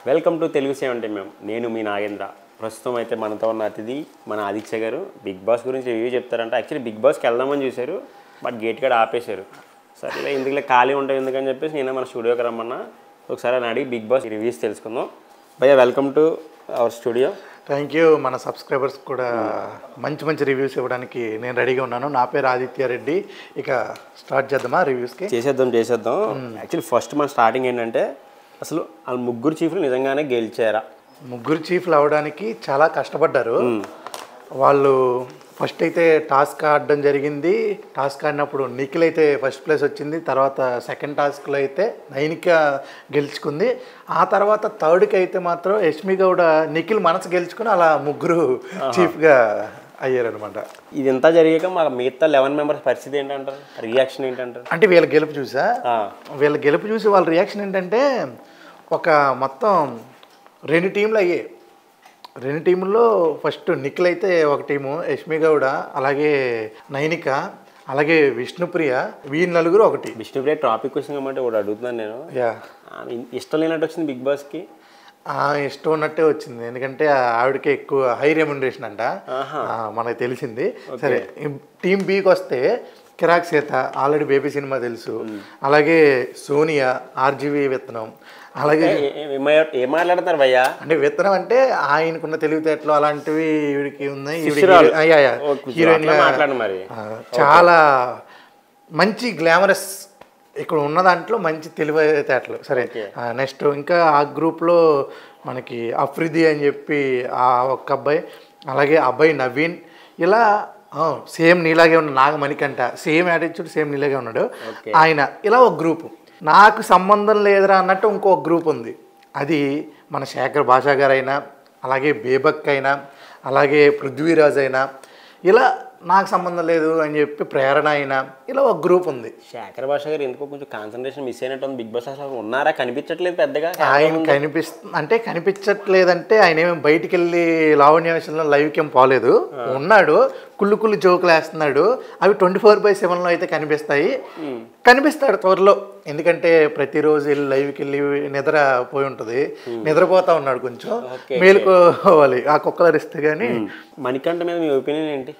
Welcome to Telugu 70mm. నేను మీ నాగేంద్ర. ప్రస్తుతం అయితే మనతో ఉన్న అతిథి మన ఆదిత్య గారు. బిగ్ బాస్ గురించి రివ్యూ చెప్తారంటే యాక్చువల్లీ బిగ్ బాస్కి వెళ్దామని చూశారు, బట్ గేట్ కాడ ఆపేశారు. సరే ఎందుకులే ఖాళీ ఉంటాయి ఎందుకని చెప్పేసి నేను మన స్టూడియోకి రమ్మన్నా. ఒకసారి అని అడిగి బిగ్ బాస్ రివ్యూస్ తెలుసుకుందాం. భయ్యా welcome to our studio. Thank you. మన సబ్స్క్రైబర్స్ కూడా మంచి మంచి రివ్యూస్ ఇవ్వడానికి నేను రెడీగా ఉన్నాను. నా పేరు ఆదిత్య రెడ్డి. ఇక స్టార్ట్ చేద్దామా రివ్యూస్కి? చేసేద్దాం. యాక్చువల్లీ ఫస్ట్ మన స్టార్టింగ్ ఏంటంటే అసలు వాళ్ళ ముగ్గురు చీఫ్లు నిజంగానే గెలిచారా? ముగ్గురు చీఫ్లు అవడానికి చాలా కష్టపడ్డారు వాళ్ళు. ఫస్ట్ అయితే టాస్క్ ఆడడం జరిగింది. టాస్క్ ఆడినప్పుడు నిఖిల్ అయితే ఫస్ట్ ప్లేస్ వచ్చింది. తర్వాత సెకండ్ టాస్క్లో అయితే నైనిక గెలుచుకుంది. ఆ తర్వాత థర్డ్కి అయితే మాత్రం యష్మి గౌడ నిఖిల్ మనసు గెలుచుకుని అలా ముగ్గురు చీఫ్గా అయ్యారనమాట. ఇది ఎంత జరిగాక మా మిగతా 11 మెంబర్స్ పరిస్థితి ఏంటంటారు? రియాక్షన్ ఏంటంటారు? అంటే వీళ్ళ గెలుపు చూసి వాళ్ళ రియాక్షన్ ఏంటంటే ఒక మొత్తం 2 టీంలు అయ్యాయి. 2 టీముల్లో ఫస్ట్ నిఖిల్ అయితే ఒక టీము, యష్మి గౌడ, అలాగే నైనిక, అలాగే విష్ణుప్రియ, వీరి నలుగురు ఒకటి. విష్ణుప్రియ టాపిక్ క్వశ్చన్ కాబట్టి ఒకటి అడుగుతున్నాను నేను. ఇష్టం లేనట్టు వచ్చింది బిగ్ బాస్కి? ఇష్టం ఉన్నట్టే వచ్చింది. ఎందుకంటే ఆవిడకే ఎక్కువ హై రెమ్యునరేషన్ అంట, మనకు తెలిసింది. సరే టీం బికి వస్తే కిరాక్ సీత, ఆల్రెడీ బేబీ సినిమా తెలుసు, అలాగే సోనియా, ఆర్జీవి విత్తనం, అలాగే ఏం మాట్లాడతారు భయ్యా? అంటే విత్తనం అంటే ఆయనకున్న తెలివితేటలు అలాంటివి ఈవిడికి ఉన్నాయి. హీరోయిన్ మరి చాలా మంచి గ్లామరస్ ఇక్కడ ఉన్న దాంట్లో మంచి తెలివితేటలు. సరే నెక్స్ట్ ఇంకా ఆ గ్రూప్లో మనకి అఫ్రిది అని చెప్పి ఆ ఒక్క అబ్బాయి, అలాగే అబ్బాయి నవీన్, ఇలా సేమ్ నీలాగే ఉన్న నాగమణికంట, సేమ్ యాటిట్యూడ్ సేమ్ నీలాగే ఉన్నాడు ఆయన. ఇలా ఒక గ్రూపు. నాకు సంబంధం లేదురా అన్నట్టు ఇంకొక గ్రూప్ ఉంది. అది మన శేఖర్ భాషా గారు అయినా, అలాగే బేబక్ అయినా, అలాగే పృథ్వీరాజ్ అయినా, ఇలా నాకు సంబంధం లేదు అని చెప్పి ప్రేరణ అయినా, ఇలా ఒక గ్రూప్ ఉంది. శేఖర్ భాష గారు ఎందుకో కొంచెం కాన్సన్ట్రేషన్ మిస్ అయినట్టు ఉంది బిగ్ బాస్. అసలు ఉన్నారా? కనిపించట్లేదు పెద్దగా. ఆయన కనిపించట్లేదంటే ఆయన ఏమి బయటికి వెళ్ళి లావణ్య విషయంలో లైవ్కి ఏం పోలేదు. ఉన్నాడు, కుళ్ళు జోకులు వేస్తున్నాడు. అవి 24/7లో అయితే కనిపిస్తాడు త్వరలో. ఎందుకంటే ప్రతిరోజు వెళ్ళి లైవ్కి వెళ్ళి నిద్ర పోయి ఉంటుంది, నిద్రపోతా ఉన్నాడు. కొంచెం మేలుకోవాలి ఆ కుక్కలరిస్తే. కానీ మణికంఠ మీద మీ ఒపీనియన్ ఏంటి?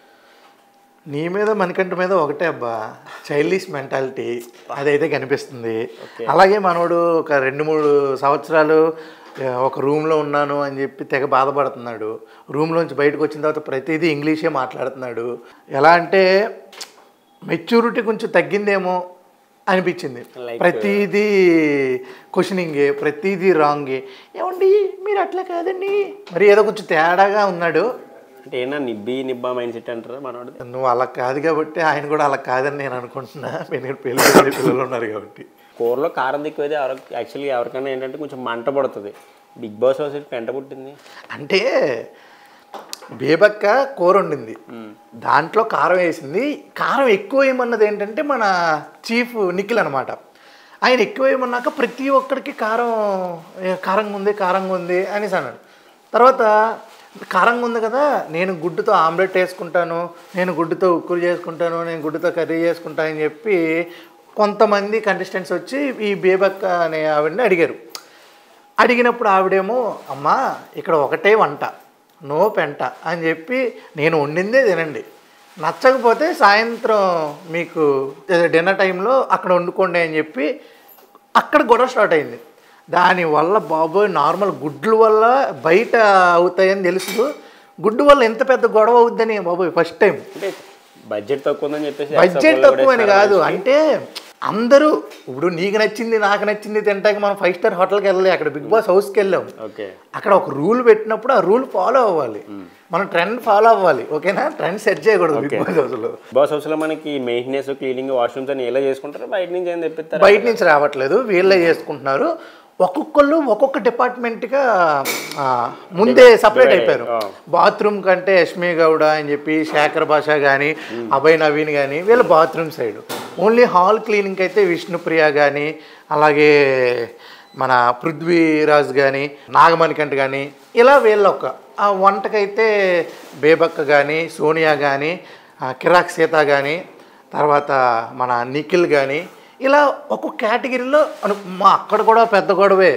నీ మీద మణికంఠ మీద ఒకటే అబ్బా, చైల్డిష్ మెంటాలిటీ అదైతే కనిపిస్తుంది. అలాగే మనోడు ఒక 2-3 సంవత్సరాలు ఒక రూమ్లో ఉన్నాను అని చెప్పి తెగ బాధపడుతున్నాడు. రూమ్లోంచి బయటకు వచ్చిన తర్వాత ప్రతిదీ ఇంగ్లీషే మాట్లాడుతున్నాడు. ఎలా అంటే మెచ్యూరిటీ కొంచెం తగ్గిందేమో అనిపించింది. ప్రతిదీ క్వశ్చనింగే, ప్రతిదీ రాంగే. ఏమండి మీరు అట్లా కాదండి, మరి ఏదో కొంచెం తేడాగా ఉన్నాడు. అంటే ఏనా నిబ్బా మైండ్ సెట్ అంటారా మనోడు? నువ్వు అలా కాదు కాబట్టి ఆయన కూడా అలా కాదని నేను అనుకుంటున్నా. పిల్లలు ఉన్నారు కాబట్టి. కూరలో కారం ఎక్కువైతే యాక్చువల్లీ ఎవరికైనా ఏంటంటే కొంచెం మంట పడుతుంది. బిగ్ బాస్ హౌస్ పెంట పుట్టింది అంటే బేబక్క కూర వండింది, దాంట్లో కారం వేసింది. కారం ఎక్కువ వేయమన్నది ఏంటంటే మన చీఫ్ నిఖిల్ అనమాట. ఆయన ఎక్కువ వేయమన్నాక ప్రతి ఒక్కరికి కారంగా ఉంది అనేసి అన్నాడు. తర్వాత కారంగా ఉంది కదా, నేను గుడ్డుతో ఆమ్లెట్ వేసుకుంటాను, నేను గుడ్డుతో ఉక్కురు చేసుకుంటాను, నేను గుడ్డుతో కర్రీ చేసుకుంటాను అని చెప్పి కొంతమంది కంటెస్టెంట్స్ వచ్చి ఈ బేబక్క అనే ఆవిడని అడిగినప్పుడు ఆవిడేమో అమ్మా ఇక్కడ ఒకటే వంట, నో పెంట అని చెప్పి నేను వండిందే తినండి, నచ్చకపోతే సాయంత్రం మీకు డిన్నర్ టైంలో అక్కడ వండుకోండి అని చెప్పి అక్కడ గొడవ స్టార్ట్ అయింది. దానివల్ల బాబోయ్ నార్మల్ గుడ్ల వల్ల బయట అవుతాయని తెలుసు, గుడ్డు వల్ల ఎంత పెద్ద గొడవ అవుద్దని బాబోయ్ ఫస్ట్ టైం. అంటే బడ్జెట్ తక్కువని చెప్పేసి బడ్జెట్ తక్కువని కాదు, అంటే అందరూ ఇప్పుడు నీకు నచ్చింది నాకు నచ్చింది తింటాక మనం 5 స్టార్ హోటల్కి వెళ్ళాలి, అక్కడ బిగ్ బాస్ హౌస్కి వెళ్ళాం. అక్కడ ఒక రూల్ పెట్టినప్పుడు ఆ రూల్ ఫాలో అవ్వాలి, మనం ట్రెండ్ ఫాలో అవ్వాలి. ఓకేనా? ట్రెండ్ సెట్ చేయకూడదు. బిగ్ బాస్ హౌస్లో మనకి మెయింటెనెన్స్, క్లీనింగ్, వాష్రూమ్స్ అని ఎలా చేసుకుంటారు? బయట నుంచి ఏం తెప్పిస్తారు? బయట నుంచి రావట్లేదు, వీళ్ళే చేసుకుంటున్నారు. ఒక్కొక్కళ్ళు ఒక్కొక్క డిపార్ట్మెంట్గా ముందే సపరేట్ అయిపోయారు. బాత్రూమ్ కంటే యష్మి గౌడ అని చెప్పి శేఖర్ భాష కానీ, అభయ్ నవీన్ కానీ వీళ్ళ bathroom side. Only hall cleaning అయితే విష్ణుప్రియ కానీ, అలాగే మన పృథ్వీరాజ్ కానీ, నాగమణికంఠ కానీ, ఇలా వీళ్ళొక్క వంటకైతే బేబక్క కానీ, సోనియా కానీ, కిరాక్ సీత కానీ, తర్వాత మన నిఖిల్ కానీ, ఇలా ఒక్కొక్క కేటగిరీలో అక్కడ కూడా పెద్ద గొడవే.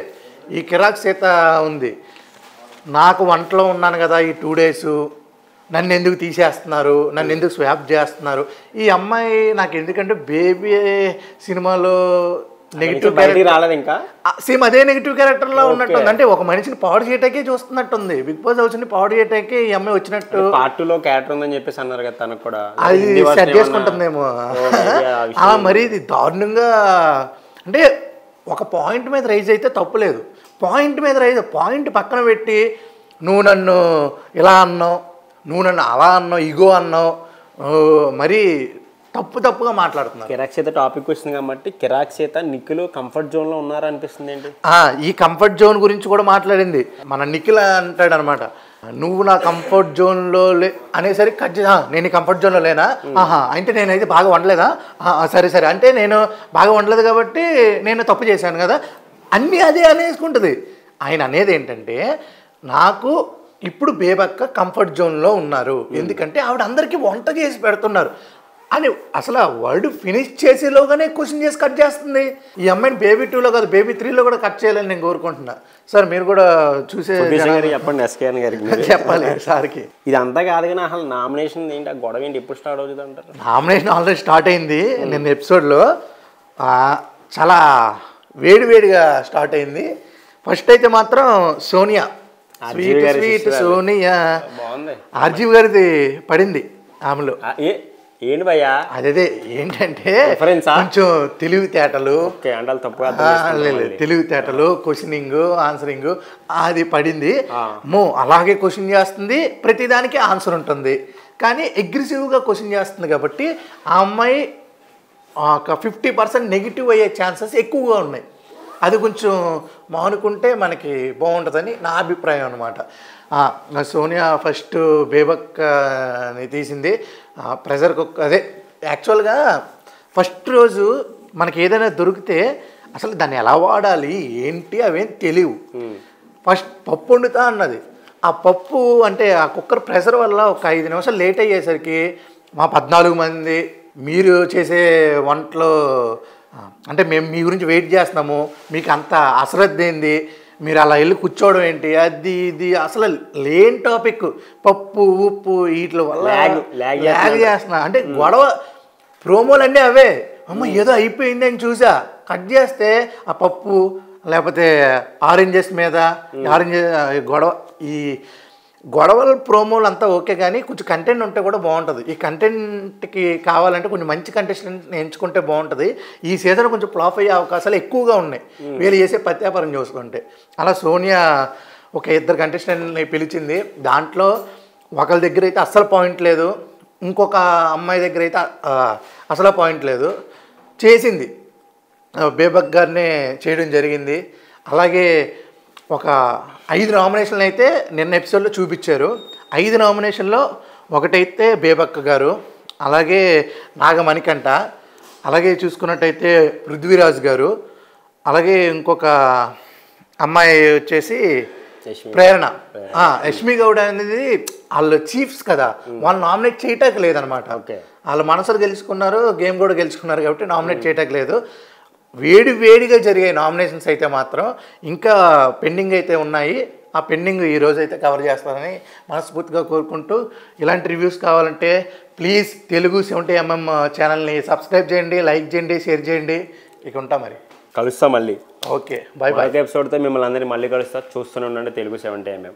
ఈ కిరాక్ సీత ఉంది, నాకు వంటలో ఉన్నాను కదా ఈ 2 days, నన్ను ఎందుకు తీసేస్తున్నారు, నన్ను ఎందుకు స్వాప్ చేస్తున్నారు. ఈ అమ్మాయి నాకు ఎందుకంటే బేబీ సినిమాలో నెగిటివ్ రాలేదు ఇంకా సేమ్ అదే నెగిటివ్ క్యారెక్టర్లో ఉన్నట్టుంది. అంటే ఒక మనిషిని పాడు చేయటాకే చూస్తున్నట్టుంది. బిగ్ బాస్ హౌస్ని పాడు చేయటానికి ఈ అమ్మాయి వచ్చినట్టు. పార్ట్ 2లో క్యారెక్టర్ ఉందని చెప్పేసి అన్నారు కదా, తనకు కూడా అది సెట్ చేసుకుంటుందేమో. మరి ఇది దారుణంగా, అంటే ఒక పాయింట్ మీద రైజ్ అయితే తప్పులేదు, పాయింట్ మీద రైజ్, పాయింట్ పక్కన పెట్టి నువ్వు నన్ను ఇలా అన్నావు, నువ్వు నన్ను అలా అన్నావు, ఇగో అన్నావు, మరి తప్పుగా మాట్లాడుతున్నారు. కిరాక్ సీత టాపిక్ వచ్చింది కాబట్టి కిరాక్ సీత నిఖిల్ కంఫర్ట్ జోన్లో ఉన్నారనిపిస్తుంది ఏంటి. ఈ కంఫర్ట్ జోన్ గురించి కూడా మాట్లాడింది. మన నిఖిల్ అంటాడు అనమాట, నువ్వు నా కంఫర్ట్ జోన్లో అనేసరికి నేను ఈ కంఫర్ట్ జోన్లో లేనా, అంటే నేనైతే బాగా వండలేదా, సరే అంటే నేను బాగా వండలేదు కాబట్టి నేను తప్పు చేశాను కదా, అన్నీ అదే అనేసుకుంటుంది. ఆయన అనేది ఏంటంటే, నాకు ఇప్పుడు బేబక్క కంఫర్ట్ జోన్లో ఉన్నారు, ఎందుకంటే ఆవిడ అందరికీ వంట చేసి పెడుతున్నారు అని అసలు ఆ వర్డ్ ఫినిష్ చేసేలోగానే క్వశ్చన్ చేసి కట్ చేస్తుంది. ఈ అమ్మాయిని బేబీ 2లో కాదు బేబీ 3లో కూడా కట్ చేయాలని నేను కోరుకుంటున్నా. సార్ మీరు కూడా చూసే చెప్పండి, ఎస్కేఎన్ గారికి చెప్పాలి సార్కి. ఇది అంతా కాదు కానీ అసలు నామినేషన్ ఏంటి, ఆ గొడవ ఏంటి, ఎప్పుడు స్టార్ట్ అవుతుంది అంటారు. నామినేషన్ ఆల్రెడీ స్టార్ట్ అయింది నిన్న ఎపిసోడ్లో, చాలా వేడిగా స్టార్ట్ అయింది. ఫస్ట్ అయితే మాత్రం సోనియా, స్వీట్ సోనియా, ఆర్జీవి గారిది పడింది ఆమెలో. ఏంటి భయ్యా అదే ఏంటంటే కొంచెం తెలివితేటలు, తెలివితేటలు, క్వశ్చనింగ్ ఆన్సరింగ్ అది పడింది. అలాగే క్వశ్చన్ చేస్తుంది, ప్రతిదానికి ఆన్సర్ ఉంటుంది, కానీ అగ్రెసివ్గా క్వశ్చన్ చేస్తుంది కాబట్టి ఆ అమ్మాయి ఒక 50% నెగిటివ్ అయ్యే ఛాన్సెస్ ఎక్కువగా ఉన్నాయి. అది కొంచెం మానుకుంటే మనకి బాగుంటుందని నా అభిప్రాయం అనమాట. సోనియా ఫస్ట్ బేబక్ని తీసింది, ప్రెజర్ కుక్కర్. అదే యాక్చువల్గా ఫస్ట్ రోజు మనకి ఏదైనా దొరికితే అసలు దాన్ని ఎలా వాడాలి ఏంటి అవేం తెలియవు. ఫస్ట్ పప్పు వండుతా అన్నది, ఆ పప్పు అంటే ఆ కుక్కర్ ప్రెషర్ వల్ల ఒక 5 నిమిషాలు లేట్ అయ్యేసరికి మా 14 మంది మీరు చేసే వంటలో అంటే మేము మీ గురించి వెయిట్ చేస్తున్నాము, మీకు అంత అశ్రద్ధ ఏంది, మీరు అలా వెళ్ళి కూర్చోవడం ఏంటి, అది ఇది అసలు లేని టాపిక్. పప్పు ఉప్పు వీటి వల్ల ల్యాగ్ చేస్తున్నా అంటే గొడవ. ప్రోమోలన్నీ అవే, అమ్మ ఏదో అయిపోయింది అని చూసా, కట్ చేస్తే ఆ పప్పు లేకపోతే ఆరెంజెస్ మీద గొడవ. ఈ గొడవల ప్రోమోలు అంతా ఓకే, కానీ కొంచెం కంటెంట్ ఉంటే కూడా బాగుంటుంది. ఈ కంటెంట్కి కావాలంటే కొంచెం మంచి కంటెస్టెంట్ని ఎంచుకుంటే బాగుంటుంది. ఈ సీజన్ కొంచెం ఫ్లాప్ అయ్యే అవకాశాలు ఎక్కువగా ఉన్నాయి వీళ్ళు చేసే ప్రత్యాపారం చూసుకుంటే. అలా సోనియా ఒక 2 కంటెస్టెంట్ని పిలిచింది, దాంట్లో ఒకరి దగ్గర అయితే అస్సలు పాయింట్ లేదు, ఇంకొక అమ్మాయి దగ్గర అయితే అసలు పాయింట్ లేదు, చేసింది బేబక్ గారినే చేయడం జరిగింది. అలాగే ఒక 5 నామినేషన్లు అయితే నిన్న ఎపిసోడ్లో చూపించారు. 5 నామినేషన్లో ఒకటైతే బేబక్క గారు, అలాగే నాగమణికంఠ, అలాగే చూసుకున్నట్టయితే పృథ్వీరాజ్ గారు, అలాగే ఇంకొక అమ్మాయి వచ్చేసి ప్రేరణ. యష్మి గౌడ్ అనేది వాళ్ళు చీఫ్స్ కదా, వాళ్ళు నామినేట్ చేయటానికి లేదనమాట. వాళ్ళ మనసులు గెలుచుకున్నారు, గేమ్ కూడా గెలుచుకున్నారు కాబట్టి నామినేట్ చేయటానికి లేదు. వేడిగా జరిగే నామినేషన్స్ అయితే మాత్రం ఇంకా పెండింగ్ అయితే ఉన్నాయి. ఆ పెండింగ్ ఈరోజు అయితే కవర్ చేస్తారని మనస్ఫూర్తిగా కోరుకుంటూ, ఇలాంటి రివ్యూస్ కావాలంటే ప్లీజ్ తెలుగు 70mm ఛానల్ని సబ్స్క్రైబ్ చేయండి, లైక్ చేయండి, షేర్ చేయండి. ఇక ఉంటా మరి, కలుస్తాం మళ్ళీ. Okay, bye. ఎపిసోడ్తో మిమ్మల్ని అందరినీ మళ్ళీ కలుస్తా. చూస్తూనే ఉండండి తెలుగు 70mm.